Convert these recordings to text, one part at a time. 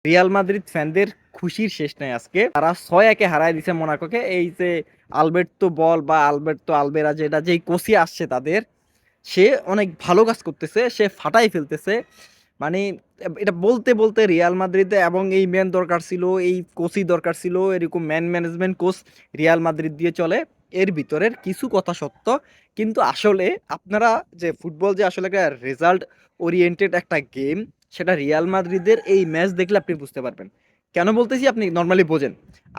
Real Madrid ফ্যানদের খুশির শেষ নাই আজকে। তারা ৬-১ হারায় দিছে মোনাকোকে। এই যে আলবের্তো বল বা আলবের্তো আলবেরা যেটা যেই কোচই আসছে তাদের, সে অনেক ভালো কাজ করতেছে, সে ফাটাই ফেলতেছে। মানে এটা বলতে বলতে রিয়াল মাদ্রিদে এবং এই ম্যান দরকার ছিল, এই কোচই দরকার ছিল, এরকম man management coach Real Madrid দিয়ে চলে। এর ভিতরের কিছু কথা সত্য, কিন্তু আসলে আপনারা যে ফুটবল যে আসলে একটা রেজাল্ট ওরিয়েন্টেড একটা গেম, সেটা রিয়াল মাদ্রিদের এই ম্যাচ দেখলে আপনি বুঝতে পারবেন। কেন বলতেছি আপনি নর্মালি বোঝেন।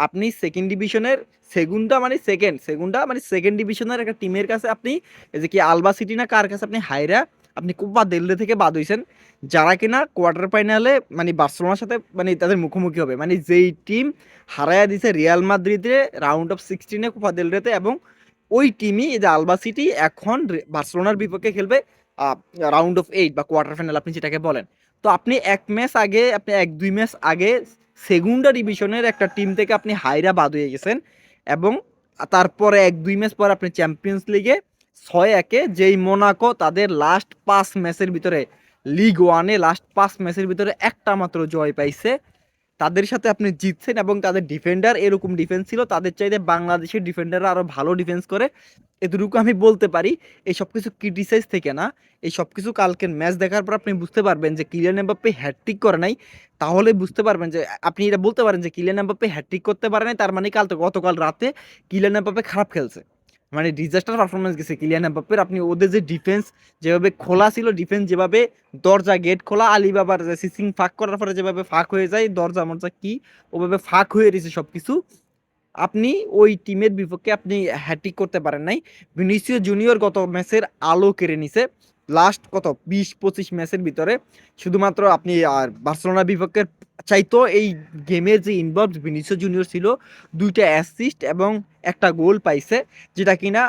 আপনি সেকেন্ড ডিভিশনের সেগুন্ডা মানে সেকেন্ড ডিভিশনের একটা টিমের কাছে আপনি, এই যে কি আলবা সিটি না কার কাছে আপনি হাইরা, আপনি কোপা দেল রে থেকে বাদ হইছেন, যারা কিনা কোয়ার্টার ফাইনালে মানে বার্সেলোনার সাথে মানে তাদের মুখোমুখি হবে, মানে যেই টিম হারায়া দিছে রিয়াল মাদ্রিদে রাউন্ড অফ 16-এ কোপা দেল রেতে, এবং ওই টিমই এই যে আলবা সিটি এখন বার্সেলোনার বিপক্ষে খেলবে রাউন্ড অফ 8 বা কোয়ার্টার ফাইনাল আপনি যেটাকে বলেন। তো আপনি আপনি 1-2 ম্যাচ আগে সেগুন্ডা ডিভিশনের একটা টিম থেকে আপনি হাইরা বাদ হয়ে গেছেন, এবং তারপরে 1-2 ম্যাচ পর আপনি চ্যাম্পিয়ন্স লিগে 6-1 যেই মোনাকো তাদের লাস্ট 5 ম্যাচের ভিতরে, লিগ ওয়ানে লাস্ট 5 ম্যাচের ভিতরে একটা মাত্র জয় পাইছে, তাদের সাথে আপনি জিতছেন। এবং তাদের ডিফেন্ডার এরকম ডিফেন্স ছিল, তাদের চাইতে বাংলাদেশের ডিফেন্ডাররা আরও ভালো ডিফেন্স করে, এতটুকু আমি বলতে পারি। এই সব কিছু ক্রিটিসাইজ থেকে না, এই সব কিছু কালকের ম্যাচ দেখার পর আপনি বুঝতে পারবেন যে কিলিয়ান এমবাপ্পে হ্যাটট্রিক করে নাই। তাহলে বুঝতে পারবেন যে আপনি এটা বলতে পারেন যে কিলিয়ান এমবাপ্পে হ্যাটট্রিক করতে পারে নাই, তার মানে গতকাল রাতে কিলিয়ান এমবাপ্পে খারাপ খেলছে, মানে ডিজাস্টার পারফরমেন্স গেছে কিলিয়ান এমবাপ্পের। আপনি ওদের যে ডিফেন্স যেভাবে খোলা ছিল, ডিফেন্স যেভাবে দরজা গেট খোলা, আলিবাবার যে সিসিং ফাঁক করার পরে যেভাবে ফাঁক হয়ে যায় দরজা মরজা কি, ওভাবে ফাঁক হয়ে রয়েছে সব কিছু, আপনি ওই টিমের বিপক্ষে আপনি হ্যাট্রিক করতে পারেন নাই। ভিনিসিয়াস জুনিয়র গত ম্যাচের আলো কেড়ে নিছে, লাস্ট কত 20-25 ম্যাচের ভিতরে। শুধুমাত্র আপনি আর বার্সেলোনার বিপক্ষের চাইতো এই গেমের যে ইনভলভ ভিনিসিয়াস জুনিয়র ছিল, 2টা অ্যাসিস্ট এবং একটা গোল পাইছে, যেটা কিনা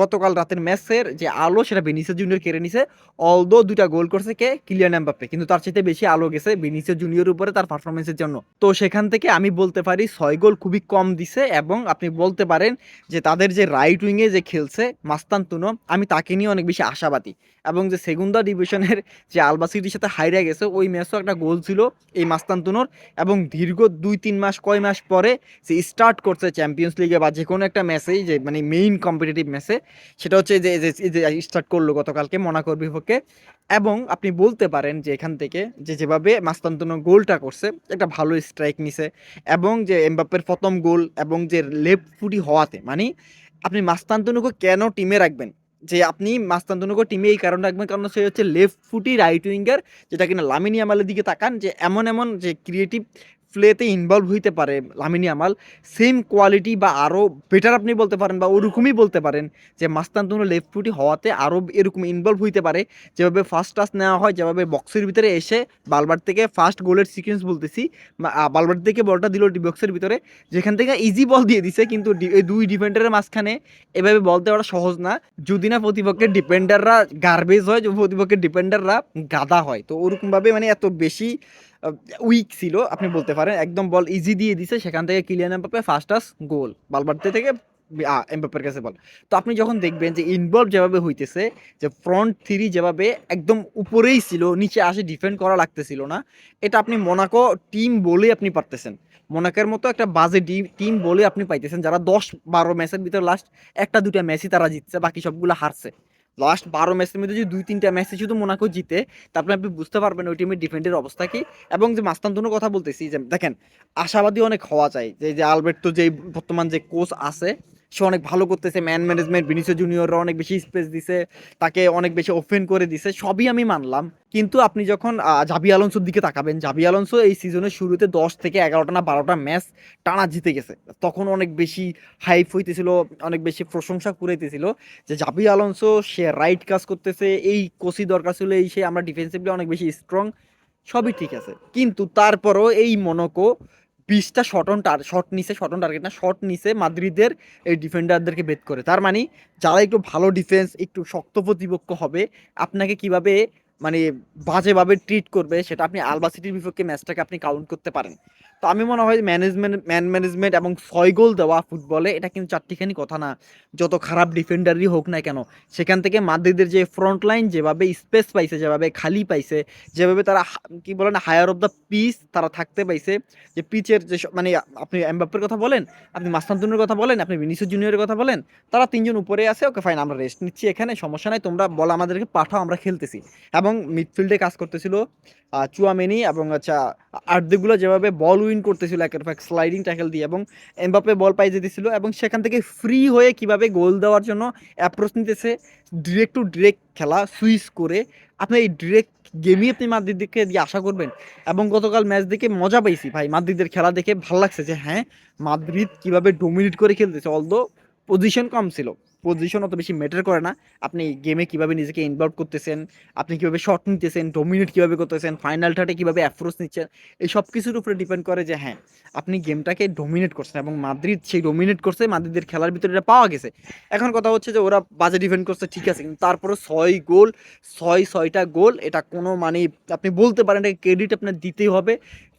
গতকাল রাতের ম্যাচের যে আলো সেটা ভিনিসিয়াস জুনিয়র কেড়ে নিছে। অলদো 2টা গোল করছে কে, কিলিয়ান এমবাপ্পে, কিন্তু তার চাইতে বেশি আলো গেছে ভিনিসিয়াস জুনিয়র উপরে তার পারফরমেন্সের জন্য। তো সেখান থেকে আমি বলতে পারি 6 গোল খুবই কম দিছে। এবং আপনি বলতে পারেন যে তাদের যে রাইট উইংয়ে যে খেলছে মাস্তানতুনো, আমি তাকে নিয়ে অনেক বেশি আশাবাদী। এবং যে সেগুন্দা ডিভিশনের যে আলবা সিটির সাথে হাইরা গেছে, ওই ম্যাচও একটা গোল ছিল এই মাস্তানতুনোর। এবং দীর্ঘ 2-3 মাস কয় মাস পরে সে স্টার্ট করছে চ্যাম্পিয়ন্স লিগে বা যে কোনো একটা ম্যাচেই, যে মানে মেইন কম্পিটিটিভ ম্যাচে, সেটা হচ্ছে যে স্টার্ট করলো গতকালকে মোনাকোর বিপক্ষে। এবং আপনি বলতে পারেন যে এখান থেকে যে যেভাবে মাস্তানতুনো গোলটা করছে, একটা ভালো স্ট্রাইক নিছে, এবং যে এমবাপ্পের প্রথম গোল এবং যে লেফট ফুটি হওয়াতে, মানে আপনি মাস্তানতুনুকে কেন টিমে রাখবেন, যে আপনি মাস্তানতুনুকে টিমে এই কারণে রাখবেন কারণ সে হচ্ছে লেফট ফুটি রাইট উইঙ্গার, যেটা কিনা লামিনী আমালের দিকে তাকান যে এমন এমন যে ক্রিয়েটিভ প্লেতে ইনভলভ হইতে পারে লামিনী আমাল, সেম কোয়ালিটি বা আরও বেটার আপনি বলতে পারেন বা ওরকমই বলতে পারেন যে মাস্তানতুনু লেফট ফুটি হওয়াতে আরও এরকম ইনভলভ হইতে পারে। যেভাবে ফার্স্ট টাচ নেওয়া হয়, যেভাবে বক্সের ভিতরে এসে বালবার থেকে ফার্স্ট গোলের সিকোয়েন্স বলতেছি, বালবার থেকে বলটা দিল ডি বক্সের ভিতরে, যেখান থেকে ইজি বল দিয়ে দিছে, কিন্তু এই দুই ডিফেন্ডারের মাঝখানে এভাবে বল দেওয়াটা সহজ না, যদি না প্রতিপক্ষের ডিফেন্ডাররা গার্বেজ হয়, যে প্রতিপক্ষের ডিফেন্ডাররা গাদা হয়। তো ওরকমভাবে মানে এত বেশি উইক ছিল আপনি বলতে পারেন, একদম বল ইজি দিয়ে দিছে, সেখান থেকে কিলিয়ান এমবাপ্পে ফার্স্ট টাচ গোল, বালবার্তে থেকে এমবাপ্পের কাছে বল। তো আপনি যখন দেখবেন যে ইনভলভ যেভাবে হইতেছে, যে ফ্রন্ট থ্রি যেভাবে একদম উপরেই ছিল, নিচে আসে ডিফেন্ড করা লাগতেছিল না, এটা আপনি মোনাকো টিম বলে আপনি পারতেছেন। মোনাকের মতো একটা বাজে টিম বলে আপনি পাইতেছেন, যারা 10-12 ম্যাচের ভিতরে লাস্ট 1-2টা ম্যাচই তারা জিতছে, বাকি সবগুলো হারছে। লাস্ট 12 ম্যাচের মধ্যে যদি 2-3টা ম্যাচে শুধু মোনাকো জিতে, তারপরে আপনি বুঝতে পারবেন ওই টিমের ডিফেন্ডের অবস্থা কি। এবং যে মাস্তানতুনোর কথা বলতেছি, যে দেখেন আশাবাদী অনেক হওয়া যায় যে যে আলবের্তো যে বর্তমান যে কোচ আছে, সে অনেক ভালো করতেছে, ম্যান ম্যানেজমেন্ট, ভিনিসিয়াস জুনিয়ররা অনেক বেশি স্পেস দিছে, তাকে অনেক বেশি ওপেন করে দিছে, সবই আমি মানলাম। কিন্তু আপনি যখন জাবি আলোনসোর দিকে তাকাবেন, জাবি আলোনসো এই সিজনের শুরুতে 10 থেকে 11টা না 12টা ম্যাচ টানা জিতে গেছে, তখন অনেক বেশি হাইপ হইতেছিল, অনেক বেশি প্রশংসা কুড়াইতেছিল যে জাবি আলোনসো সে রাইট কাজ করতেছে, এই কোচই দরকার ছিল, এই সে আমরা ডিফেন্সিভলি অনেক বেশি স্ট্রং, সবই ঠিক আছে। কিন্তু তারপরও এই মনোকো 20টা শট অন টার্গেট না, শট নিছে মাদ্রিদের এই ডিফেন্ডারদেরকে বেদ করে। তার মানে যারা একটু ভালো ডিফেন্স, একটু শক্ত প্রতিপক্ষ হবে, আপনাকে কিভাবে মানে বাজেভাবে ট্রিট করবে, সেটা আপনি আলবা সিটির বিপক্ষে ম্যাচটাকে আপনি কাউন্ট করতে পারেন। তো আমি মনে হয় ম্যান ম্যানেজমেন্ট এবং ৬ গোল দেওয়া ফুটবলে এটা কিন্তু চারটিখানি কথা না। যত খারাপ ডিফেন্ডারই হোক না কেন, সেখান থেকে মাদ্রিদের যে ফ্রন্ট লাইন যেভাবে স্পেস পাইছে, যেভাবে খালি পাইছে, যেভাবে তারা কি বলে না, হায়ার অফ দ্য পিচ তারা থাকতে পাইছে, যে পিচের যে মানে আপনি এমবাপ্পের কথা বলেন, আপনি মাস্তানতুনের কথা বলেন, আপনি ভিনিসিয়াস জুনিয়রের কথা বলেন, তারা ৩ জন উপরে আছে, ওকে ফাইন আমরা রেস্ট নিচ্ছি এখানে, সমস্যা নাই, তোমরা বল আমাদেরকে পাঠাও, আমরা খেলতেছি। এবং মিডফিল্ডে কাজ করতেছিল চুয়ামেনি এবং আর্ধেগুলো যেভাবে বল উইন করতেছিল একের পর এক স্লাইডিং ট্যাকল দিয়ে, এবং এমবাপ্পে বল পাই যেতেছিল এবং সেখান থেকে ফ্রি হয়ে কিভাবে গোল দেওয়ার জন্য অ্যাপ্রোচ নিতেছে, ডিরেক্ট টু ডিরেক্ট খেলা সুইচ করে। আপনি এই ডিরেক্ট গেমই আপনি মাদ্রিদকে দিয়ে আশা করবেন। এবং গতকাল ম্যাচ দেখে মজা পাইছি ভাই, মাদ্রিদের খেলা দেখে ভালো লাগছে যে হ্যাঁ, মাদ্রিদ কিভাবে ডোমিনেট করে খেলতেছে। অলদো পজিশন কম ছিল, পজিশন অত বেশি ম্যাটার করে না, আপনি গেমে কিভাবে নিজেকে ইনভলভ করতেছেন, আপনি কিভাবে শট নিতেছেন, ডোমিনেট কিভাবে করতেছেন, ফাইনাল থার্ডে কিভাবে অ্যাপ্রোচ নিচ্ছেন, এই সব কিছুর উপরে ডিপেন্ড করে যে হ্যাঁ, আপনি গেমটাকে ডোমিনেট করছেন। এবং মাদ্রিদ সেই ডোমিনেট করছে, মাদ্রিদের খেলার ভিতরে এটা পাওয়া গেছে। এখন কথা হচ্ছে যে ওরা বাজে ডিফেন্ড করছে ঠিক আছে, কিন্তু তারপরে ৬ গোল, ৬টা গোল, এটা কোনো মানে আপনি বলতে পারেন এটা ক্রেডিট আপনার দিতেই হবে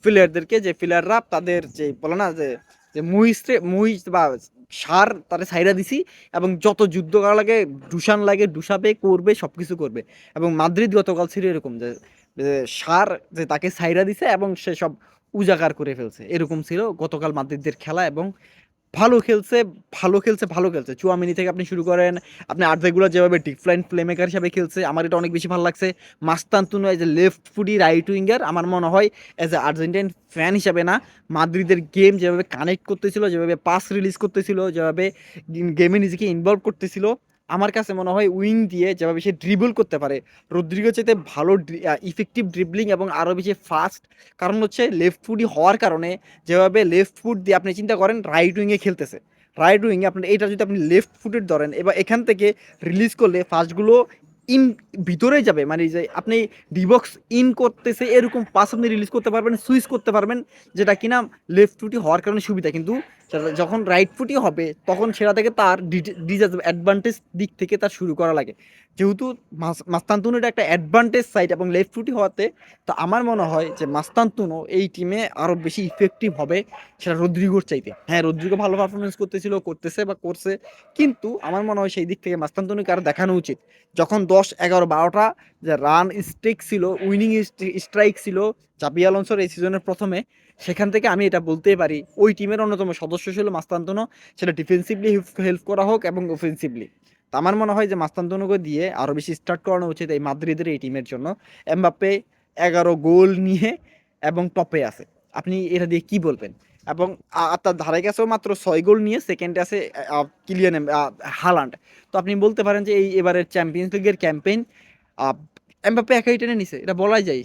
প্লেয়ারদেরকে, যে প্লেয়াররা তাদের যে বলে না যে যে মুইস বা সার তারে ছাইড়া দিছি, এবং যত যুদ্ধ করা লাগে, ডুসান লাগে, ডুসাবে করবে, সব কিছু করবে। এবং মাদ্রিদ গতকাল ছিল এরকম যে সার যে তাকে ছাইড়া দিছে এবং সে সব উজাগার করে ফেলছে, এরকম ছিল গতকাল মাদ্রিদের খেলা। এবং ভালো খেলছে, ভালো খেলছে, ভালো খেলছে। চুয়ামেনি থেকে আপনি শুরু করেন, আপনি আর্ধেগুলো যেভাবে ডিফারেন্ট প্লেমেকার হিসাবে খেলছে, আমার এটা অনেক বেশি ভালো লাগছে। মাস্তানতুনো এজ এ লেফট ফুটি রাইট উইঙ্গার, আমার মনে হয় এজ এ আর্জেন্টাইন ফ্যান হিসাবে না, মাদ্রিদের গেম যেভাবে কানেক্ট করতেছিল, যেভাবে পাস রিলিজ করতেছিল, যেভাবে গেমে নিজেকে ইনভলভ করতেছিল, আমার কাছে মনে হয় উইং দিয়ে যেভাবে সে ড্রিবল করতে পারে, রদ্রিগো চাইতে ভালো ইফেক্টিভ ড্রিবলিং এবং আরও বেশি ফাস্ট। কারণ হচ্ছে লেফট ফুটি হওয়ার কারণে, যেভাবে লেফট ফুট দিয়ে আপনি চিন্তা করেন রাইট উইংয়ে খেলতেছে, রাইট উইংয়ে আপনার এটা যদি আপনি লেফট ফুটের ধরেন, এবার এখান থেকে রিলিজ করলে ফাস্টগুলো ইন ভিতরে যাবে, মানে যে আপনি ডিবক্স ইন করতেছে এরকম পাস আপনি রিলিজ করতে পারবেন, সুইচ করতে পারবেন, যেটা কিনা লেফট ফুটি হওয়ার কারণে সুবিধা। কিন্তু যখন রাইট ফুটি হবে তখন সেটা থেকে তার অ্যাডভান্টেজ দিক থেকে তার শুরু করা লাগে, যেহেতু মাস্তানতুনোর একটা অ্যাডভান্টেজ সাইড এবং লেফট ফুটি হওয়াতে, তো আমার মনে হয় যে মাস্তানতুনো এই টিমে আরও বেশি ইফেক্টিভ হবে সেটা রদ্রিগোর চাইতে। হ্যাঁ, রদ্রিগো ভালো পারফরমেন্স করতেছিল, করতেছে বা করছে, কিন্তু আমার মনে হয় সেই দিক থেকে মাস্তানতুনোকে আরও দেখানো উচিত। যখন ১০, ১১, ১২টা যে রান স্ট্রিক ছিল, উইনিং স্ট্রাইক ছিল জাবি আলোনসোর এই সিজনের প্রথমে, সেখান থেকে আমি এটা বলতেই পারি ওই টিমের অন্যতম সদস্য ছিল মাস্তানতুনো, সেটা ডিফেন্সিভলি হেল্প করা হোক এবং অফেন্সিভলি। তো আমার মনে হয় যে মাস্তানতুনোকে দিয়ে আরও বেশি স্টার্ট করানো উচিত এই মাদ্রিদের এই টিমের জন্য। এমবাপ্পে ১১ গোল নিয়ে এবং টপে আছে, আপনি এটা দিয়ে কি বলবেন? এবং তার ধারে কাছেও মাত্র ৬ গোল নিয়ে সেকেন্ডে আছে কিলিয়ান হালান্ড। তো আপনি বলতে পারেন যে এই এবারের চ্যাম্পিয়ন্স লিগের ক্যাম্পেইন এমবাপ্পে একাই টেনে নিছে, এটা বলাই যায়।